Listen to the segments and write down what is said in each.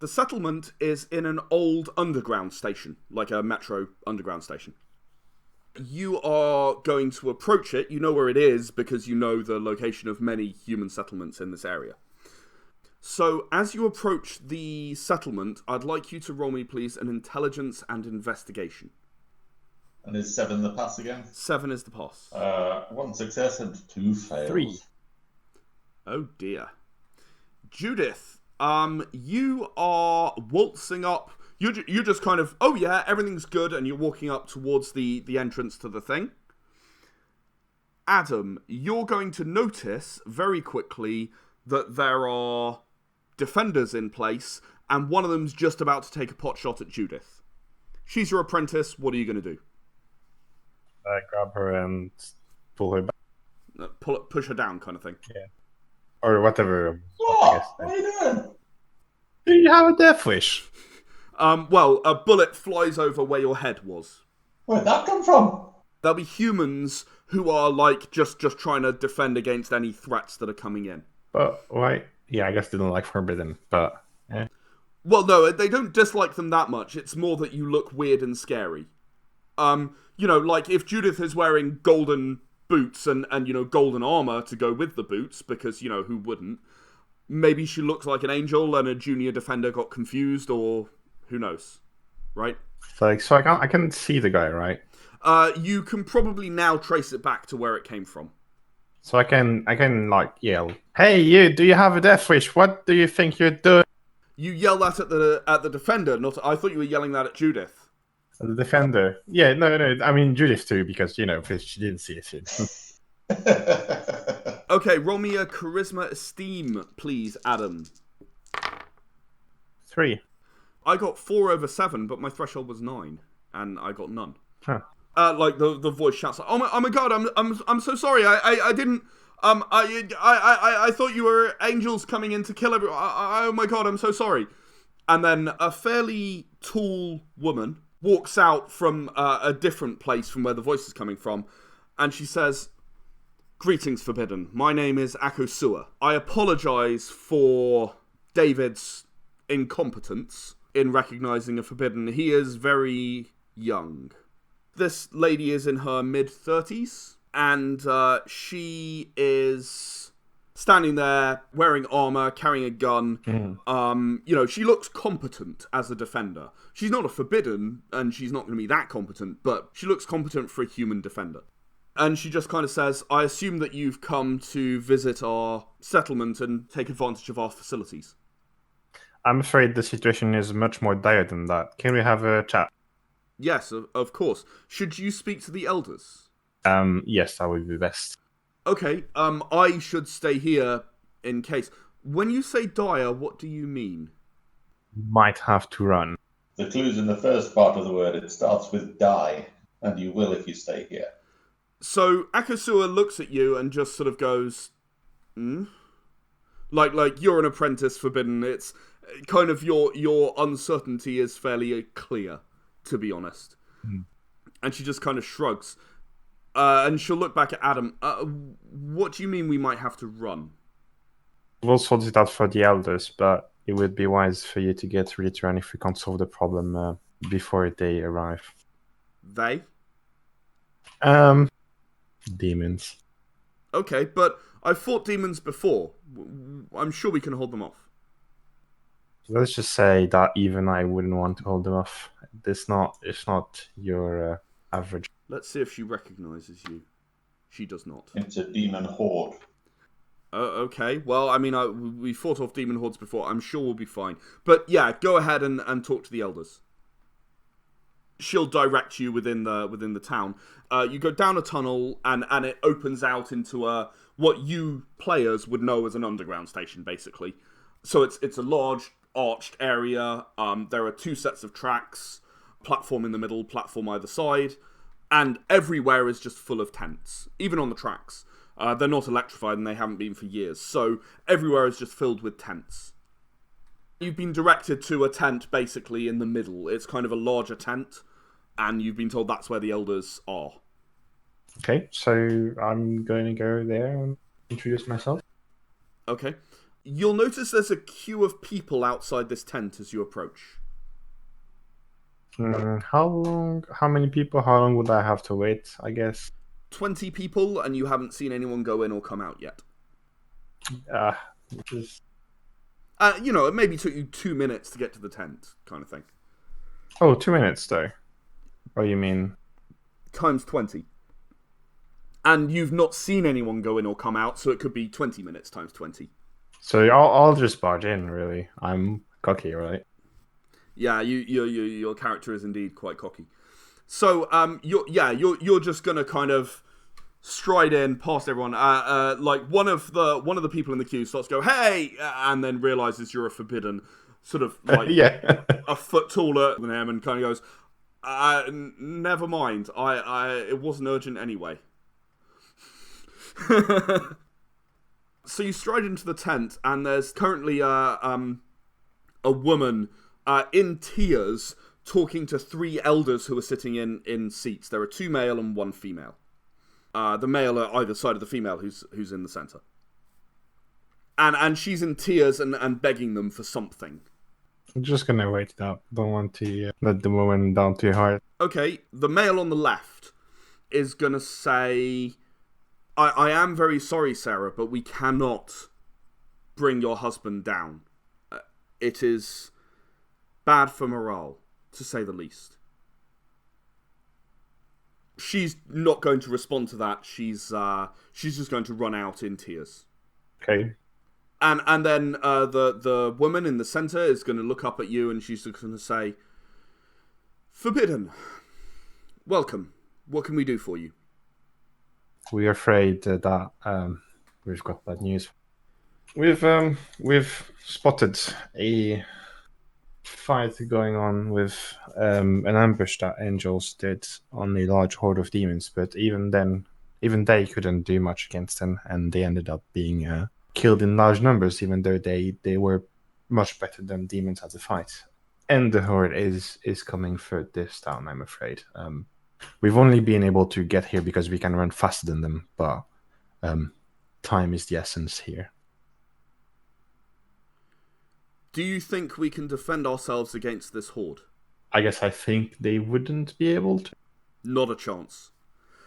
The settlement is in an old underground station, like a metro underground station. You are going to approach it. You know where it is because you know the location of many human settlements in this area. So, as you approach the settlement, I'd like you to roll me, please, an intelligence and investigation. And is 7 the pass again? 7 is the pass. 1 success and 2 fails. 3. Oh dear. Judith, you are waltzing up. You're just kind of, oh yeah, everything's good, and you're walking up towards the entrance to the thing. Adam, you're going to notice very quickly that there are defenders in place, and one of them's just about to take a pot shot at Judith. She's your apprentice. What are you going to do? I grab her and pull her back. Push her down, kind of thing. Yeah. Or whatever. What? What are you doing? Do you have a death wish? Well, a bullet flies over where your head was. Where'd that come from? There'll be humans who are like just trying to defend against any threats that are coming in. But why? Yeah, I guess they don't like forbidden, but yeah. Well, no, they don't dislike them that much. It's more that you look weird and scary. You know, like if Judith is wearing golden boots and you know, golden armor to go with the boots, because, you know, who wouldn't? Maybe she looks like an angel and a junior defender got confused, or who knows, right? So I can see the guy, right? You can probably now trace it back to where it came from. So I can like yell, "Hey, you! Do you have a death wish? What do you think you're doing?" You yell that at the defender. Not. I thought you were yelling that at Judith. The defender. Yeah, no. I mean Judith too, because you know, she didn't see it. Okay, roll me a charisma esteem, please, Adam. 3. I got 4 over 7, but my threshold was 9, and I got none. Huh. Like the voice shouts, "Oh my god! I'm so sorry. I didn't. I thought you were angels coming in to kill everyone. Oh my god! I'm so sorry." And then a fairly tall woman walks out from a different place from where the voice is coming from, and she says, "Greetings, Forbidden. My name is Akosua. I apologize for David's incompetence in recognizing a Forbidden. He is very young. This lady is in her mid-30s, and she is standing there wearing armor, carrying a gun. You know, she looks competent as a defender. She's not a Forbidden, and she's not going to be that competent, but she looks competent for a human defender. And she just kind of says, I assume that you've come to visit our settlement and take advantage of our facilities. I'm afraid the situation is much more dire than that. Can we have a chat? Yes, of course. Should you speak to the elders? Yes, that would be best. Okay, I should stay here in case. When you say dire, what do you mean? Might have to run. The clue's in the first part of the word. It starts with die, and you will if you stay here. So Akosua looks at you and just sort of goes, Like you're an apprentice, Forbidden. It's kind of your uncertainty is fairly clear, to be honest. And she just kind of shrugs. And she'll look back at Adam. What do you mean we might have to run? We'll sort it out for the elders, but it would be wise for you to get ready to run if we can't solve the problem before they arrive. They? Demons. Okay, but I've fought demons before. I'm sure we can hold them off. Let's just say that even I wouldn't want to hold them off. It's not your average. Let's see if she recognizes you. She does not. It's a demon horde. Okay, well, I mean, we fought off demon hordes before. I'm sure we'll be fine. But yeah, go ahead and talk to the elders. She'll direct you within the town. You go down a tunnel, and it opens out into what you players would know as an underground station, basically. So it's a large arched area. There are 2 sets of tracks, platform in the middle, platform either side, and everywhere is just full of tents, even on the tracks. They're not electrified, and they haven't been for years, so everywhere is just filled with tents. You've been directed to a tent, basically, in the middle. It's kind of a larger tent, and you've been told that's where the elders are. Okay, so I'm going to go there and introduce myself. Okay. You'll notice there's a queue of people outside this tent as you approach. How many people? How long would I have to wait, I guess? 20 people, and you haven't seen anyone go in or come out yet. Just... it maybe took you 2 minutes to get to the tent, kind of thing. Oh, 2 minutes, though. Oh, you mean... Times 20. And you've not seen anyone go in or come out, so it could be 20 minutes times 20. So I'll just barge in, really. I'm cocky, right? Yeah, your character is indeed quite cocky. So you're just gonna kind of stride in past everyone. Like one of the people in the queue starts to go, "Hey!" and then realizes you're a forbidden, sort of like a foot taller than him, and kind of goes, "Never mind. It wasn't urgent anyway." So you stride into the tent, and there's currently a woman in tears talking to 3 elders who are sitting in seats. There are 2 male and 1 female. The male at either side of the female who's in the center. And she's in tears and begging them for something. I'm just gonna wait it up. Don't want to let the woman down too hard. Okay, the male on the left is gonna say, I am very sorry, Sarah, but we cannot bring your husband down. It is bad for morale, to say the least. She's not going to respond to that. She's just going to run out in tears. Okay. And then the woman in the center is going to look up at you, and she's just going to say, "Forbidden, welcome. What can we do for you?" We're afraid that we've got bad news. We've spotted a fight going on with an ambush that angels did on a large horde of demons, but even they couldn't do much against them, and they ended up being killed in large numbers, even though they were much better than demons at the fight. And the horde is coming for this town, I'm afraid. We've only been able to get here because we can run faster than them, but time is the essence here. Do you think we can defend ourselves against this horde? I think they wouldn't be able to. Not a chance.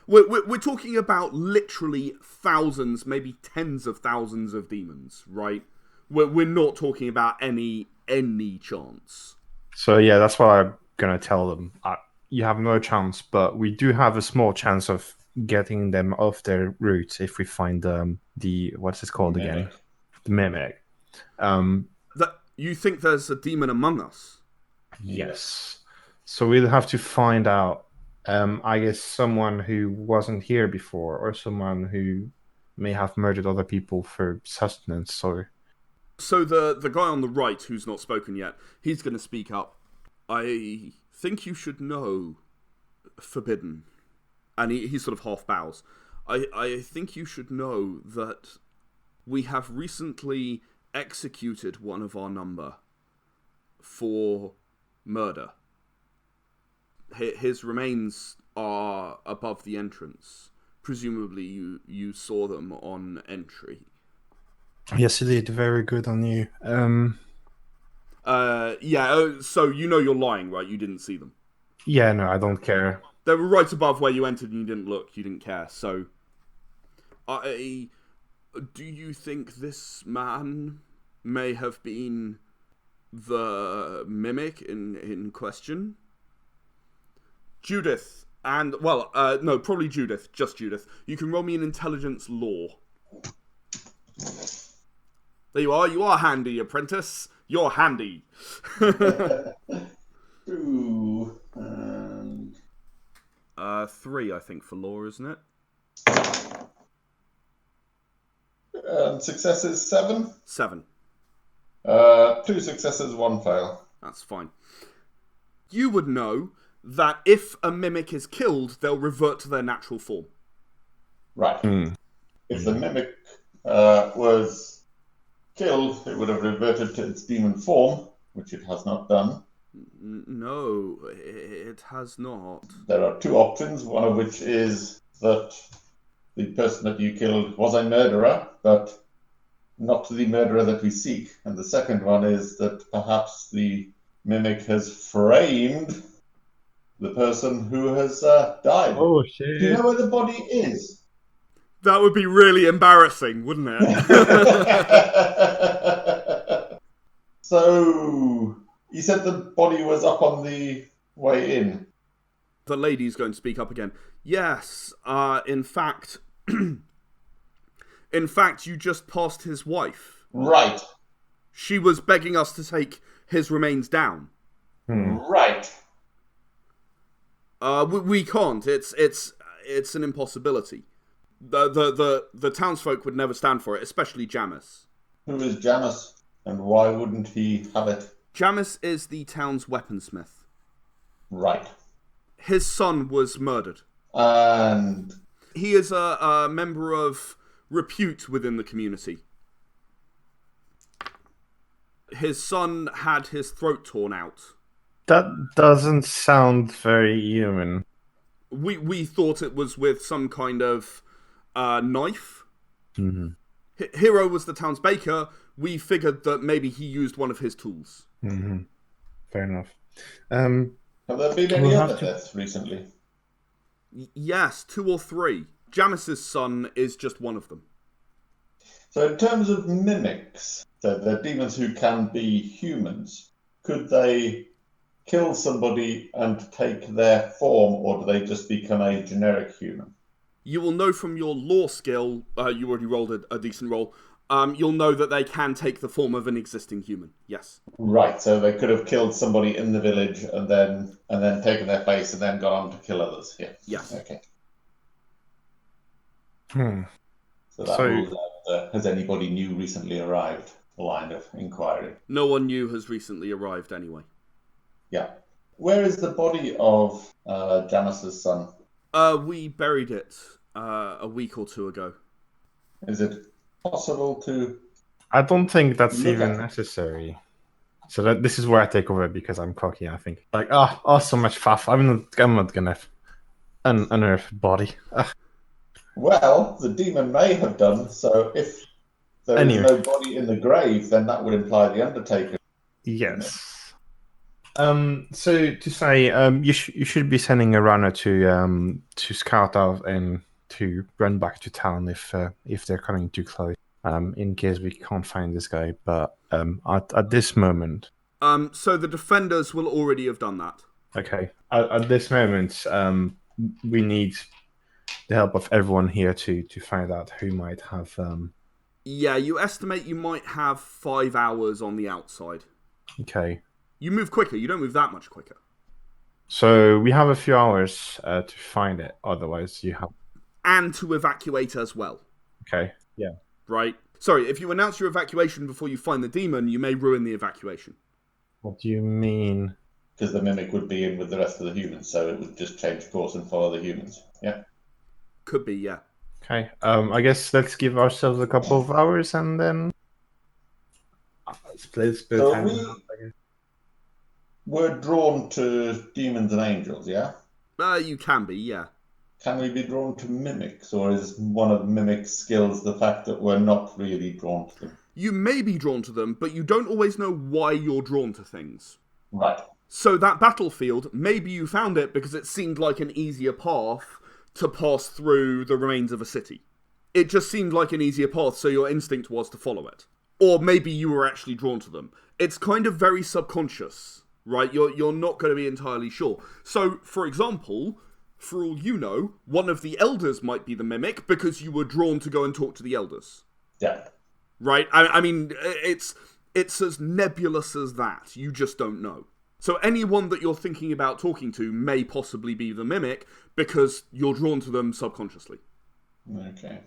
We're talking about literally thousands, maybe tens of thousands of demons, right? We're not talking about any chance. So yeah, that's what I'm gonna tell them. You have no chance, but we do have a small chance of getting them off their route if we find the what's it called again? The mimic. You think there's a demon among us? Yes. So we'll have to find out, I guess, someone who wasn't here before, or someone who may have murdered other people for sustenance. So the guy on the right who's not spoken yet, he's going to speak up. I think you should know, Forbidden. And he sort of half bows. I think you should know that we have recently executed one of our number for murder. His remains are above the entrance. Presumably you saw them on entry. Yes, it did. Very good on you. So you know you're lying, right? You didn't see them. Yeah, no, I don't care. They were right above where you entered and you didn't look. You didn't care. So, do you think this man may have been the mimic in question? Judith, and, no, probably Judith, just Judith. You can roll me an intelligence law. There you are handy, apprentice. You're handy. 2 and... 3, I think, for law, isn't it? Successes 7? 7. 2 successes, 1 fail. That's fine. You would know that if a mimic is killed, they'll revert to their natural form. Right. If the mimic was killed, it would have reverted to its demon form, which it has not done. No, it has not. There are 2 options, one of which is that the person that you killed was a murderer, but not the murderer that we seek. And the second one is that perhaps the mimic has framed the person who has died. Oh, Do you know shit. where the body is? That would be really embarrassing, wouldn't it? So, you said the body was up on the way in. The lady's going to speak up again. Yes, in fact, you just passed his wife. Right. She was begging us to take his remains down. Right. We can't. It's an impossibility. The townsfolk would never stand for it, especially Jamis. Who is Jamis, and why wouldn't he have it? Jamis is the town's weaponsmith. Right. His son was murdered. And He is a member of repute within the community. His son had his throat torn out. That doesn't sound very human. We thought it was with some kind of knife. Mm-hmm. Hero was the town's baker. We figured that maybe he used one of his tools. Mm-hmm. Fair enough. have there been any We'll other have to- deaths recently? Yes, 2 or 3. Jamis's son is just one of them. So in terms of mimics, so they're demons who can be humans. Could they kill somebody and take their form, or do they just become a generic human? You will know from your law skill, you already rolled a decent roll, you'll know that they can take the form of an existing human. Yes. Right, so they could have killed somebody in the village and then taken their face and then gone on to kill others. Yeah. Yes. Okay. So that So- rules out has anybody new recently arrived? Line of inquiry. No one new has recently arrived anyway. Yeah. Where is the body of Jamis's son? We buried it a week or 2 ago. Is it possible to... I don't think that's Look even at it. necessary. So this is where I take over because I'm cocky. I think so much faff. I'm not gonna unearth body. Well, the demon may have done, so if there Anyway. is no body in the grave, then that would imply the Undertaker. Yes. So to say, you should be sending a runner to scout out and to run back to town if they're coming too close. In case we can't find this guy, but at this moment, So the defenders will already have done that. okay. At this moment, we need the help of everyone here to find out who might have. Yeah, you estimate you might have 5 hours on the outside. Okay. You move quicker, you don't move that much quicker. So we have a few hours to find it. Otherwise, you have. And to evacuate as well, Okay. Yeah. right? Sorry, if you announce your evacuation before you find the demon, you may ruin the evacuation. What do you mean? Because the mimic would be in with the rest of the humans, so it would just change course and follow the humans. Yeah. Could be, yeah. Okay. I guess let's give ourselves a couple of hours and then split So time. we're drawn to demons and angels, yeah? You can be, yeah. Can we be drawn to mimics, or is one of mimics' skills the fact that we're not really drawn to them? You may be drawn to them, but you don't always know why you're drawn to things. Right. So that battlefield, maybe you found it because it seemed like an easier path to pass through the remains of a city. It just seemed like an easier path, so your instinct was to follow it. Or maybe you were actually drawn to them. It's kind of very subconscious, right? You're not going to be entirely sure. So, for example, for all you know, one of the elders might be the mimic because you were drawn to go and talk to the elders. Yeah. Right? I mean, it's as nebulous as that. You just don't know. So anyone that you're thinking about talking to may possibly be the mimic because you're drawn to them subconsciously. Okay.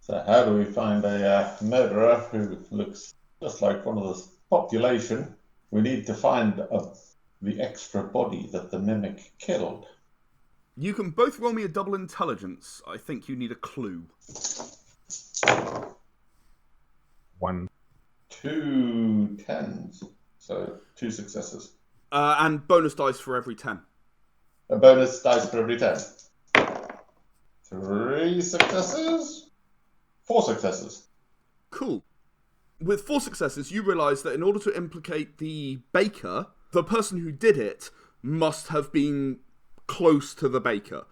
So how do we find a murderer who looks just like one of the population? We need to find the extra body that the mimic killed. You can both roll me a double intelligence. I think you need a clue. 1. 2 10s. So 2 successes. And bonus dice for every 10. A bonus dice for every 10. 3 successes. 4 successes. Cool. With 4 successes, you realise that in order to implicate the baker, the person who did it must have been close to the baker.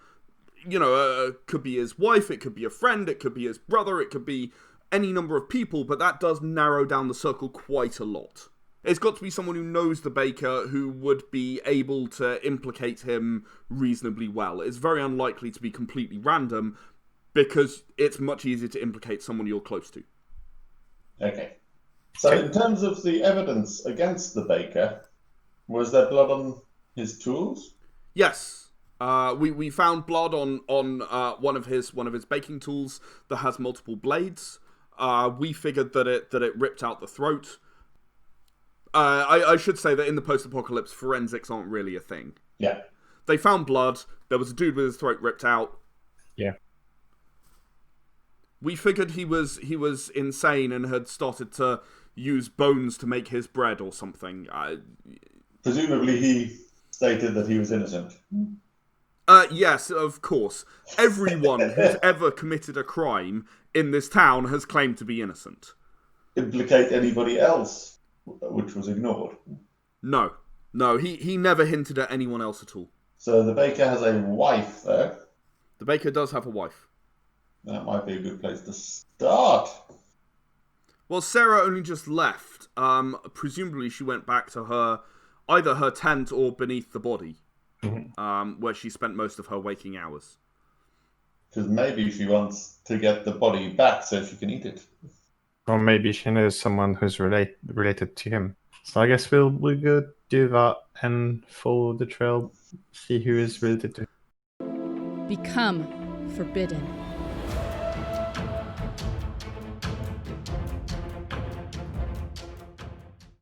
You know, it could be his wife, it could be a friend, it could be his brother, it could be any number of people, but that does narrow down the circle quite a lot. It's got to be someone who knows the baker, who would be able to implicate him reasonably well. It's very unlikely to be completely random, because it's much easier to implicate someone you're close to. Okay. So in terms of the evidence against the baker, was there blood on his tools? Yes. We found blood on one of his baking tools that has multiple blades. We figured that it ripped out the throat. I should say that in the post-apocalypse, forensics aren't really a thing. Yeah. They found blood. There was a dude with his throat ripped out. Yeah. We figured he was insane and had started to use bones to make his bread or something. Presumably he stated that he was innocent. Yes, of course. Everyone who's ever committed a crime in this town has claimed to be innocent. Implicate anybody else, which was ignored. No, he never hinted at anyone else at all. So the baker has a wife, though. The baker does have a wife. That might be a good place to start. Well, Sarah only just left. Presumably she went back to either her tent or beneath the body, where she spent most of her waking hours. Because maybe she wants to get the body back so she can eat it. Or maybe she knows someone who's related to him. So I guess we'll go do that and follow the trail, see who is related to him. Become forbidden.